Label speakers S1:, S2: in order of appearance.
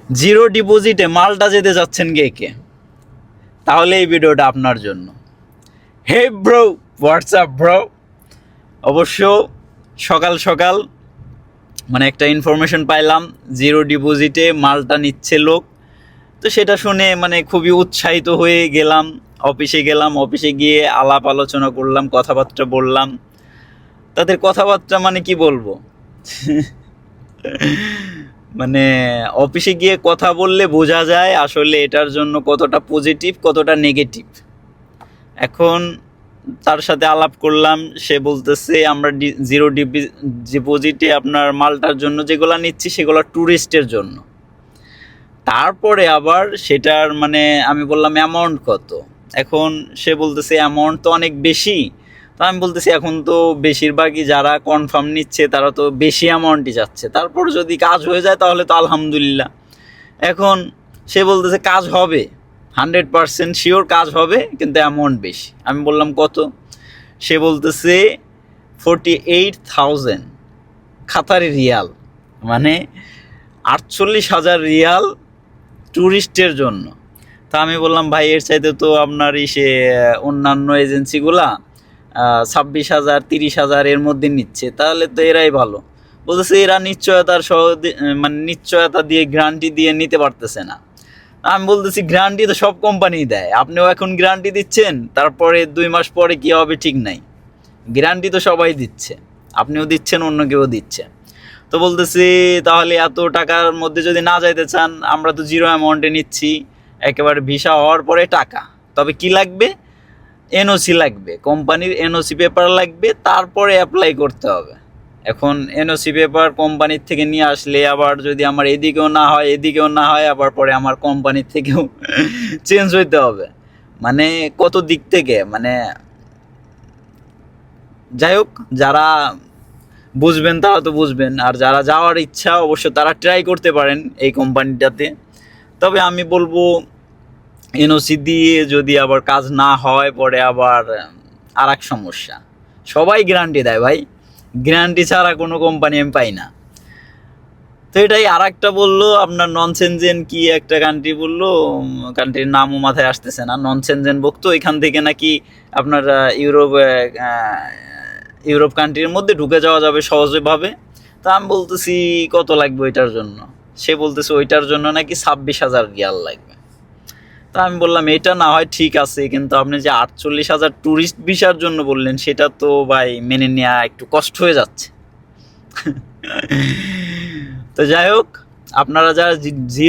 S1: Zero ডিপোজিটে মালটা যেতে যাচ্ছেন কে, তাহলে এই ভিডিওটা আপনার জন্য। Hey bro, WhatsApp bro. অবশ্য সকাল সকাল মানে একটা ইনফরমেশন পাইলাম জিরো ডিপোজিটে মালটা নিচ্ছে লোক। তো সেটা শুনে মানে খুবই উৎসাহিত হয়ে গেলাম, অফিসে গেলাম। অফিসে গিয়ে আলাপ আলোচনা করলাম, কথাবার্তা বললাম। তাদের কথাবার্তা মানে কি বলবো, মানে অফিসে গিয়ে কথা বললে বোঝা যায় আসলে এটার জন্য কতটা পজিটিভ কতটা নেগেটিভ। এখন তার সাথে আলাপ করলাম, সে বলতেছে আমরা জিরো ডিপোজিটে আপনার মালটার জন্য যেগুলো নিচ্ছি সেগুলো ট্যুরিস্টের জন্য। তারপরে আবার সেটার মানে আমি বললাম অ্যামাউন্ট কত। এখন সে বলতেছে অ্যামাউন্ট তো অনেক বেশি। তো আমি বলতেছি এখন তো বেশিরভাগই যারা কনফার্ম নিচ্ছে তারা তো বেশি অ্যামাউন্টই যাচ্ছে, তারপর যদি কাজ হয়ে যায় তাহলে তো আলহামদুলিল্লাহ। এখন সে বলতেছে কাজ হবে, 100% শিওর কাজ হবে, কিন্তু অ্যামাউন্ট বেশি। আমি বললাম কত? সে বলতেছে 48,000 কাতারি রিয়াল, মানে 48,000 রিয়াল ট্যুরিস্টের জন্য। তা আমি বললাম ভাই এর চাইতে তো আপনার সে অন্যান্য এজেন্সিগুলা 26,000 30,000 এর মধ্যে নিচ্ছে, তাহলে তো এরাই ভালো। বলতেছে এরা নিশ্চয়তার সহ মানে নিশ্চয়তা দিয়ে গ্যারান্টি দিয়ে নিতে পারতেছে না। আমি বলতেছি গ্যারান্টি তো সব কোম্পানি দেয়, আপনিও এখন গ্যারান্টি দিচ্ছেন, তারপরে 2 মাস পরে কী হবে ঠিক নাই। গ্যারান্টি তো সবাই দিচ্ছে, আপনিও দিচ্ছেন, অন্য কেউ দিচ্ছে। তো বলতেছি তাহলে এত টাকার মধ্যে যদি না যাইতে চান, আমরা তো জিরো অ্যামাউন্টে নিচ্ছি, একেবারে ভিসা হওয়ার পরে টাকা। তবে কি লাগবে? এনওসি লাগবে, কোম্পানির এনওসি পেপার লাগবে, তারপরে অ্যাপ্লাই করতে হবে। এখন এনওসি পেপার কোম্পানির থেকে নিয়ে আসলে আবার যদি আমার এদিকেও না হয় আবার পরে আমার কোম্পানির থেকেও চেঞ্জ হইতে হবে। মানে কত দিক থেকে মানে, যাই হোক, যারা বুঝবেন তারা তো বুঝবেন, আর যারা যাওয়ার ইচ্ছা অবশ্য তারা ট্রাই করতে পারেন এই কোম্পানিটাতে। তবে আমি বলবো এনওসি দিয়ে যদি আবার কাজ না হয় পরে আবার আর এক সমস্যা। সবাই গ্যারান্টি দেয় ভাই, গ্যারান্টি ছাড়া কোনো কোম্পানি আমি পাই না। তো এটাই। আর একটা বললো আপনার ননসেনজেন কি একটা কান্ট্রি বললো, কান্ট্রির নামও মাথায় আসতেছে না, ননসেনজেন বকতো। এখান থেকে নাকি আপনার ইউরোপ কান্ট্রির মধ্যে ঢুকে যাওয়া যাবে সহজভাবে। তা আমি বলতেছি কত লাগবে ওইটার জন্য? সে বলতেছে ওইটার জন্য নাকি 26,000 রিয়াল লাগবে। তা আমি বললাম এটা না হয় ঠিক আছে, কিন্তু আপনি যে 48,000 ট্যুরিস্ট ভিসার জন্য বললেন সেটা তো ভাই মেনে নেওয়া একটু কষ্ট হয়ে যাচ্ছে। তো যাই হোক, আপনারা যারা